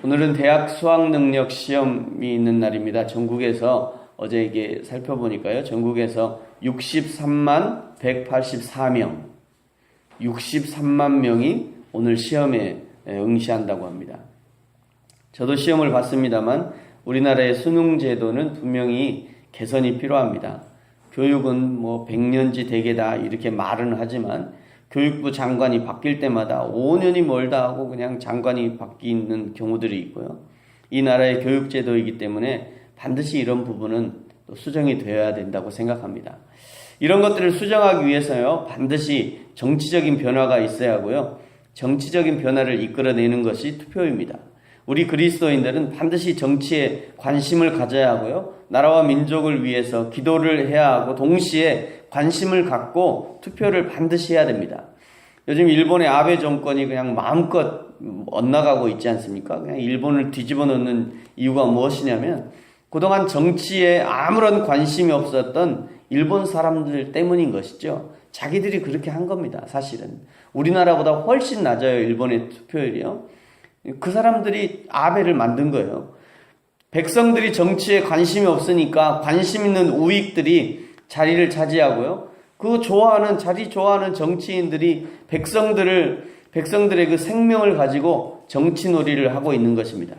오늘은 대학 수학능력 시험이 있는 날입니다. 전국에서 어제 이게 살펴보니까요. 전국에서 63만 184명, 63만 명이 오늘 시험에 응시한다고 합니다. 저도 시험을 봤습니다만 우리나라의 수능 제도는 분명히 개선이 필요합니다. 교육은 100년지 대계다 이렇게 말은 하지만 교육부 장관이 바뀔 때마다 5년이 멀다 하고 그냥 장관이 바뀌는 경우들이 있고요. 이 나라의 교육제도이기 때문에 반드시 이런 부분은 또 수정이 되어야 된다고 생각합니다. 이런 것들을 수정하기 위해서요, 반드시 정치적인 변화가 있어야 하고요. 정치적인 변화를 이끌어내는 것이 투표입니다. 우리 그리스도인들은 반드시 정치에 관심을 가져야 하고요. 나라와 민족을 위해서 기도를 해야 하고 동시에 관심을 갖고 투표를 반드시 해야 됩니다. 요즘 일본의 아베 정권이 그냥 마음껏 엇나가고 있지 않습니까? 그냥 일본을 뒤집어 놓는 이유가 무엇이냐면 그동안 정치에 아무런 관심이 없었던 일본 사람들 때문인 것이죠. 자기들이 그렇게 한 겁니다. 사실은 우리나라보다 훨씬 낮아요. 일본의 투표율이요. 그 사람들이 아베를 만든 거예요. 백성들이 정치에 관심이 없으니까 관심 있는 우익들이 자리를 차지하고요. 자리 좋아하는 정치인들이 백성들의 그 생명을 가지고 정치놀이를 하고 있는 것입니다.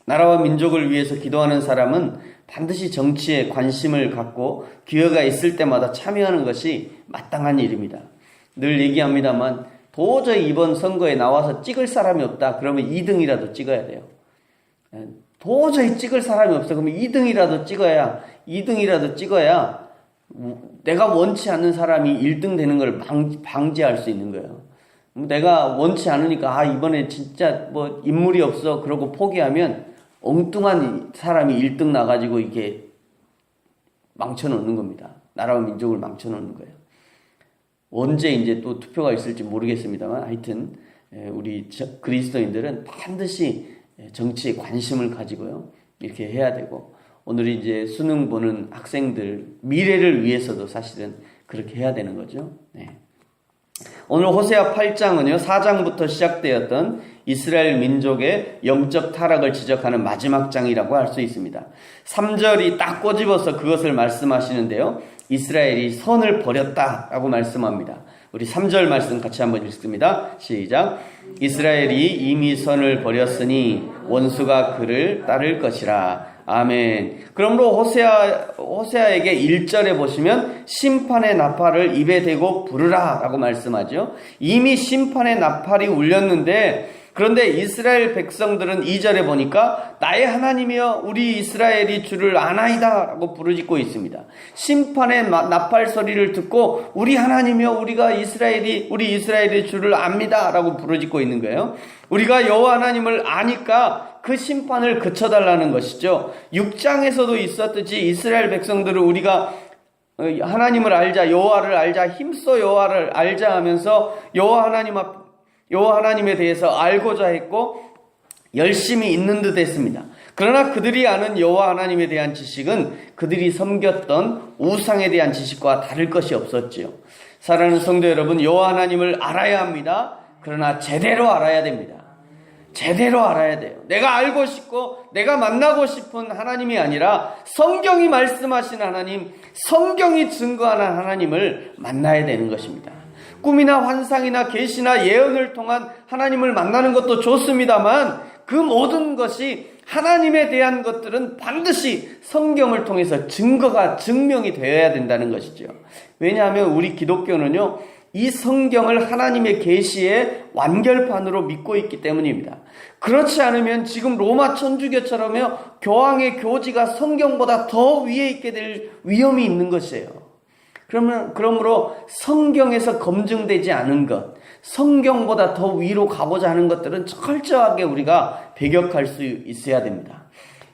나라와 민족을 위해서 기도하는 사람은 반드시 정치에 관심을 갖고 기회가 있을 때마다 참여하는 것이 마땅한 일입니다. 늘 얘기합니다만 도저히 이번 선거에 나와서 찍을 사람이 없다. 그러면 2등이라도 찍어야 돼요. 도저히 찍을 사람이 없어. 그러면 2등이라도 찍어야 내가 원치 않는 사람이 1등 되는 걸 방지할 수 있는 거예요. 내가 원치 않으니까 이번에 진짜 인물이 없어 그러고 포기하면 엉뚱한 사람이 1등 나가지고 이게 망쳐놓는 겁니다. 나라와 민족을 망쳐놓는 거예요. 언제 이제 또 투표가 있을지 모르겠습니다만 하여튼 우리 그리스도인들은 반드시 정치에 관심을 가지고요. 이렇게 해야 되고 오늘 이제 수능 보는 학생들 미래를 위해서도 사실은 그렇게 해야 되는 거죠. 네. 오늘 호세아 8장은요. 4장부터 시작되었던 이스라엘 민족의 영적 타락을 지적하는 마지막 장이라고 할 수 있습니다. 3절이 딱 꼬집어서 그것을 말씀하시는데요. 이스라엘이 선을 버렸다라고 말씀합니다. 우리 3절 말씀 같이 한번 읽습니다. 시작. 이스라엘이 이미 선을 버렸으니 원수가 그를 따를 것이라. 아멘. 그러므로 호세아에게 1절에 보시면 심판의 나팔을 입에 대고 부르라 라고 말씀하죠. 이미 심판의 나팔이 울렸는데 그런데 이스라엘 백성들은 2절에 보니까 나의 하나님이여 우리 이스라엘이 주를 아나이다 라고 부르짖고 있습니다. 심판의 나팔 소리를 듣고 우리 하나님이여 우리 이스라엘이 주를 압니다 라고 부르짖고 있는 거예요. 우리가 여호와 하나님을 아니까 그 심판을 그쳐달라는 것이죠. 6장에서도 있었듯이 이스라엘 백성들을 우리가 하나님을 알자, 여호와를 알자, 힘써 여호와를 알자 하면서 여호와 하나님에 대해서 알고자 했고 열심히 있는 듯 했습니다. 그러나 그들이 아는 여호와 하나님에 대한 지식은 그들이 섬겼던 우상에 대한 지식과 다를 것이 없었지요. 사랑하는 성도 여러분, 여호와 하나님을 알아야 합니다. 그러나 제대로 알아야 됩니다. 제대로 알아야 돼요. 내가 알고 싶고 내가 만나고 싶은 하나님이 아니라 성경이 말씀하신 하나님, 성경이 증거하는 하나님을 만나야 되는 것입니다. 꿈이나 환상이나 계시나 예언을 통한 하나님을 만나는 것도 좋습니다만 그 모든 것이 하나님에 대한 것들은 반드시 성경을 통해서 증명이 되어야 된다는 것이죠. 왜냐하면 우리 기독교는요, 이 성경을 하나님의 계시의 완결판으로 믿고 있기 때문입니다. 그렇지 않으면 지금 로마 천주교처럼요, 교황의 교지가 성경보다 더 위에 있게 될 위험이 있는 것이에요. 그러므로 성경에서 검증되지 않은 것, 성경보다 더 위로 가고자 하는 것들은 철저하게 우리가 배격할 수 있어야 됩니다.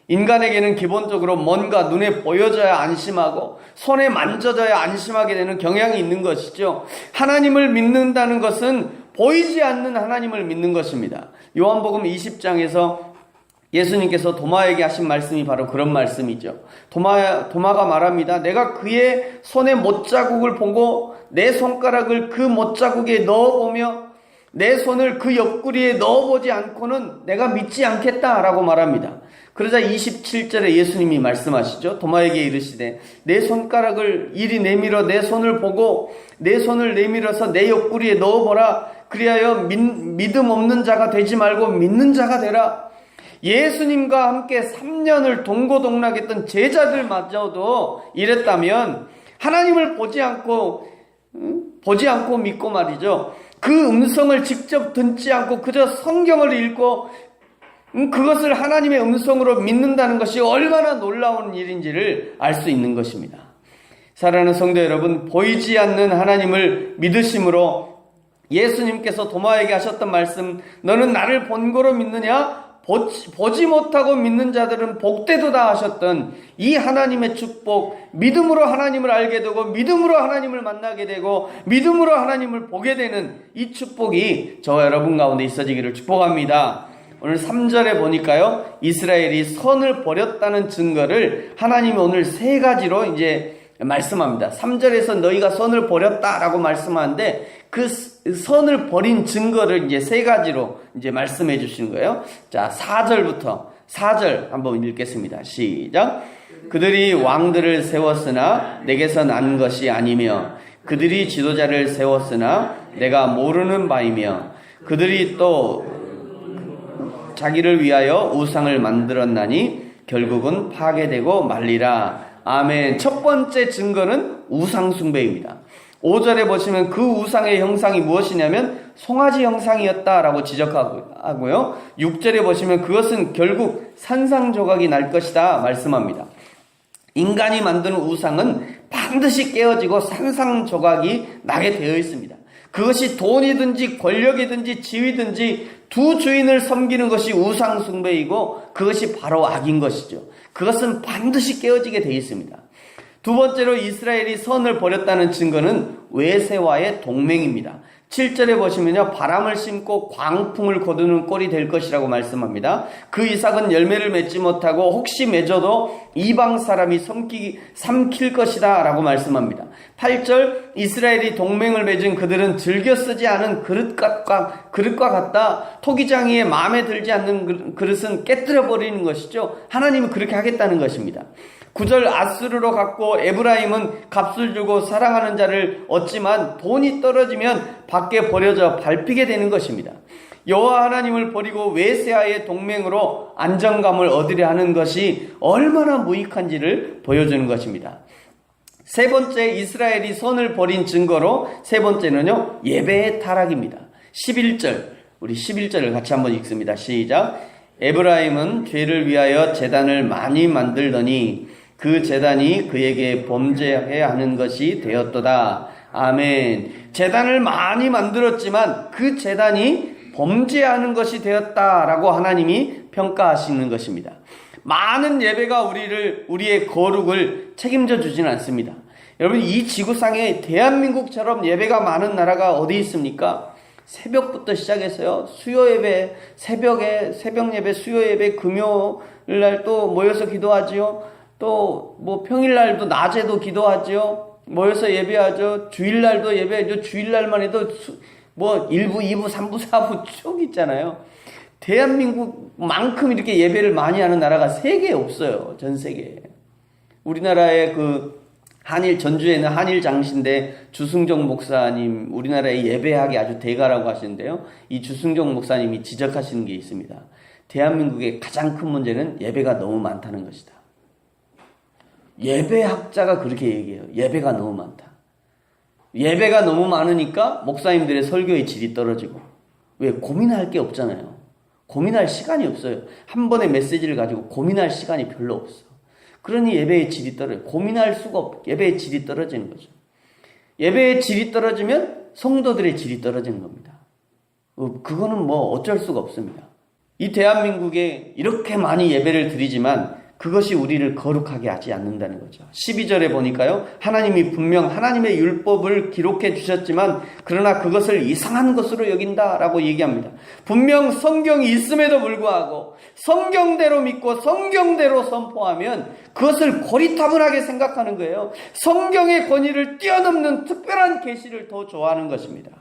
인간에게는 기본적으로 뭔가 눈에 보여져야 안심하고 손에 만져져야 안심하게 되는 경향이 있는 것이죠. 하나님을 믿는다는 것은 보이지 않는 하나님을 믿는 것입니다. 요한복음 20장에서 예수님께서 도마에게 하신 말씀이 바로 그런 말씀이죠. 도마가 말합니다. 내가 그의 손에 못자국을 보고 내 손가락을 그 못자국에 넣어보며 내 손을 그 옆구리에 넣어보지 않고는 내가 믿지 않겠다라고 말합니다. 그러자 27절에 예수님이 말씀하시죠. 도마에게 이르시되 내 손가락을 이리 내밀어 내 손을 보고 내 손을 내밀어서 내 옆구리에 넣어보라. 그리하여 믿음 없는 자가 되지 말고 믿는 자가 되라. 예수님과 함께 3년을 동고동락했던 제자들마저도 이랬다면 하나님을 보지 않고 믿고 말이죠. 그 음성을 직접 듣지 않고 그저 성경을 읽고 그것을 하나님의 음성으로 믿는다는 것이 얼마나 놀라운 일인지를 알 수 있는 것입니다. 사랑하는 성도 여러분, 보이지 않는 하나님을 믿으심으로 예수님께서 도마에게 하셨던 말씀, 너는 나를 본고로 믿느냐? 보지 못하고 믿는 자들은 복되도다 하셨던 이 하나님의 축복, 믿음으로 하나님을 알게 되고 믿음으로 하나님을 만나게 되고 믿음으로 하나님을 보게 되는 이 축복이 저와 여러분 가운데 있어지기를 축복합니다. 오늘 3절에 보니까요, 이스라엘이 선을 버렸다는 증거를 하나님이 오늘 3가지로 이제 말씀합니다. 3절에서 너희가 선을 버렸다라고 말씀하는데 그 선을 버린 증거를 이제 3가지로 이제 말씀해 주시는 거예요. 자, 4절 한번 읽겠습니다. 시작. 그들이 왕들을 세웠으나 내게서 난 것이 아니며 그들이 지도자를 세웠으나 내가 모르는 바이며 그들이 또 자기를 위하여 우상을 만들었나니 결국은 파괴되고 말리라. 아멘. 첫 번째 증거는 우상 숭배입니다. 5절에 보시면 그 우상의 형상이 무엇이냐면 송아지 형상이었다라고 지적하고요. 6절에 보시면 그것은 결국 산상조각이 날 것이다 말씀합니다. 인간이 만드는 우상은 반드시 깨어지고 산상조각이 나게 되어 있습니다. 그것이 돈이든지 권력이든지 지위든지 두 주인을 섬기는 것이 우상 숭배이고 그것이 바로 악인 것이죠. 그것은 반드시 깨어지게 되어 있습니다. 두 번째로 이스라엘이 선을 버렸다는 증거는 외세와의 동맹입니다. 7절에 보시면요, 바람을 심고 광풍을 거두는 꼴이 될 것이라고 말씀합니다. 그 이삭은 열매를 맺지 못하고 혹시 맺어도 이방 사람이 삼킬 것이다 라고 말씀합니다. 8절, 이스라엘이 동맹을 맺은 그들은 즐겨 쓰지 않은 그릇과 같다. 토기장이의 마음에 들지 않는 그릇은 깨뜨려 버리는 것이죠. 하나님은 그렇게 하겠다는 것입니다. 9절, 아수르로 갔고 에브라임은 값을 주고 사랑하는 자를 얻지만 돈이 떨어지면 밖에 버려져 밟히게 되는 것입니다. 여호와 하나님을 버리고 외세와의 동맹으로 안정감을 얻으려 하는 것이 얼마나 무익한지를 보여주는 것입니다. 세 번째, 이스라엘이 선을 버린 증거로 세 번째는요, 예배의 타락입니다. 11절, 우리 11절을 같이 한번 읽습니다. 시작. 에브라임은 죄를 위하여 제단을 많이 만들더니 그 제단이 그에게 범죄해야 하는 것이 되었도다. 아멘. 제단을 많이 만들었지만 그 제단이 범죄하는 것이 되었다라고 하나님이 평가하시는 것입니다. 많은 예배가 우리의 거룩을 책임져 주지는 않습니다. 여러분, 이 지구상에 대한민국처럼 예배가 많은 나라가 어디 있습니까? 새벽부터 시작해서요, 수요 예배, 새벽 예배, 수요 예배, 금요일 날 또 모여서 기도하지요. 또 뭐 평일날도 낮에도 기도하죠. 모여서 예배하죠. 주일날도 예배하죠. 주일날만 해도 1부, 2부, 3부, 4부 쭉 있잖아요. 대한민국만큼 이렇게 예배를 많이 하는 나라가 세계에 없어요. 전 세계에. 우리나라의 한일, 전주에는 한일 장신대 주승정 목사님, 우리나라의 예배학의 아주 대가라고 하시는데요. 이 주승정 목사님이 지적하시는 게 있습니다. 대한민국의 가장 큰 문제는 예배가 너무 많다는 것이다. 예배학자가 그렇게 얘기해요. 예배가 너무 많다. 예배가 너무 많으니까 목사님들의 설교의 질이 떨어지고. 왜? 고민할 게 없잖아요. 고민할 시간이 없어요. 한 번의 메시지를 가지고 고민할 시간이 별로 없어. 그러니 예배의 질이 떨어져요. 고민할 수가 없고 예배의 질이 떨어지는 거죠. 예배의 질이 떨어지면 성도들의 질이 떨어지는 겁니다. 그거는 뭐 어쩔 수가 없습니다. 이 대한민국에 이렇게 많이 예배를 드리지만 그것이 우리를 거룩하게 하지 않는다는 거죠. 12절에 보니까요, 하나님이 분명 하나님의 율법을 기록해 주셨지만 그러나 그것을 이상한 것으로 여긴다라고 얘기합니다. 분명 성경이 있음에도 불구하고 성경대로 믿고 성경대로 선포하면 그것을 고리타분하게 생각하는 거예요. 성경의 권위를 뛰어넘는 특별한 계시를 더 좋아하는 것입니다.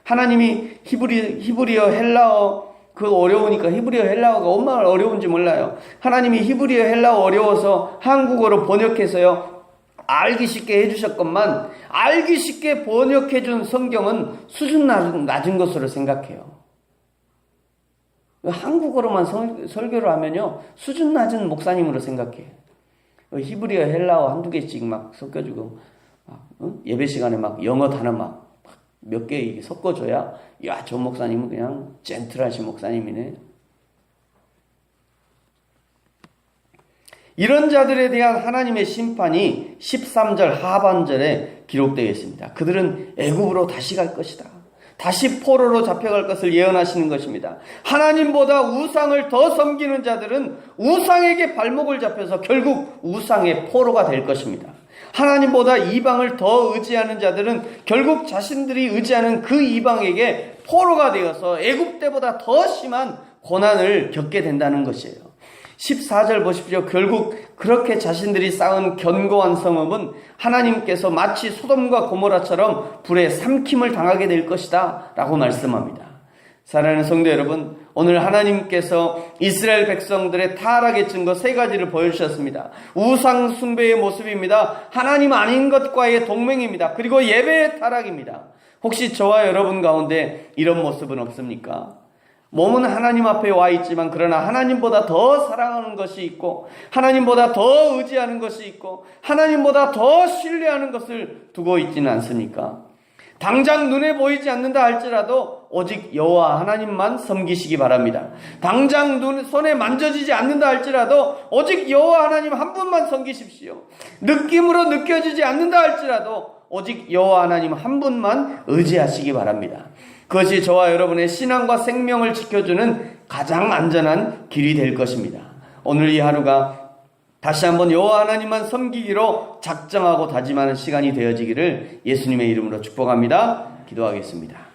하나님이 히브리어 헬라어 그거 어려우니까 히브리어 헬라어가 얼마나 어려운지 몰라요. 하나님이 히브리어 헬라어 어려워서 한국어로 번역해서요 알기 쉽게 해주셨건만 알기 쉽게 번역해준 성경은 수준 낮은 것으로 생각해요. 한국어로만 설교를 하면요 수준 낮은 목사님으로 생각해요. 히브리어 헬라어 한두 개씩 막 섞어주고 예배 시간에 막 영어 단어 막 몇 개 섞어줘야 야, 저 목사님은 그냥 젠틀하신 목사님이네. 이런 자들에 대한 하나님의 심판이 13절 하반절에 기록되어 있습니다. 그들은 애굽으로 다시 갈 것이다. 다시 포로로 잡혀갈 것을 예언하시는 것입니다. 하나님보다 우상을 더 섬기는 자들은 우상에게 발목을 잡혀서 결국 우상의 포로가 될 것입니다. 하나님보다 이방을 더 의지하는 자들은 결국 자신들이 의지하는 그 이방에게 포로가 되어서 애굽 때보다 더 심한 고난을 겪게 된다는 것이에요. 14절 보십시오. 결국 그렇게 자신들이 쌓은 견고한 성읍은 하나님께서 마치 소돔과 고모라처럼 불에 삼킴을 당하게 될 것이다 라고 말씀합니다. 사랑하는 성도 여러분, 오늘 하나님께서 이스라엘 백성들의 타락의 증거 세 가지를 보여주셨습니다. 우상 숭배의 모습입니다. 하나님 아닌 것과의 동맹입니다. 그리고 예배의 타락입니다. 혹시 저와 여러분 가운데 이런 모습은 없습니까? 몸은 하나님 앞에 와 있지만 그러나 하나님보다 더 사랑하는 것이 있고 하나님보다 더 의지하는 것이 있고 하나님보다 더 신뢰하는 것을 두고 있지는 않습니까? 당장 눈에 보이지 않는다 할지라도 오직 여호와 하나님만 섬기시기 바랍니다. 당장 손에 만져지지 않는다 할지라도 오직 여호와 하나님 한 분만 섬기십시오. 느낌으로 느껴지지 않는다 할지라도 오직 여호와 하나님 한 분만 의지하시기 바랍니다. 그것이 저와 여러분의 신앙과 생명을 지켜주는 가장 안전한 길이 될 것입니다. 오늘 이 하루가 다시 한번 여호와 하나님만 섬기기로 작정하고 다짐하는 시간이 되어지기를 예수님의 이름으로 축복합니다. 기도하겠습니다.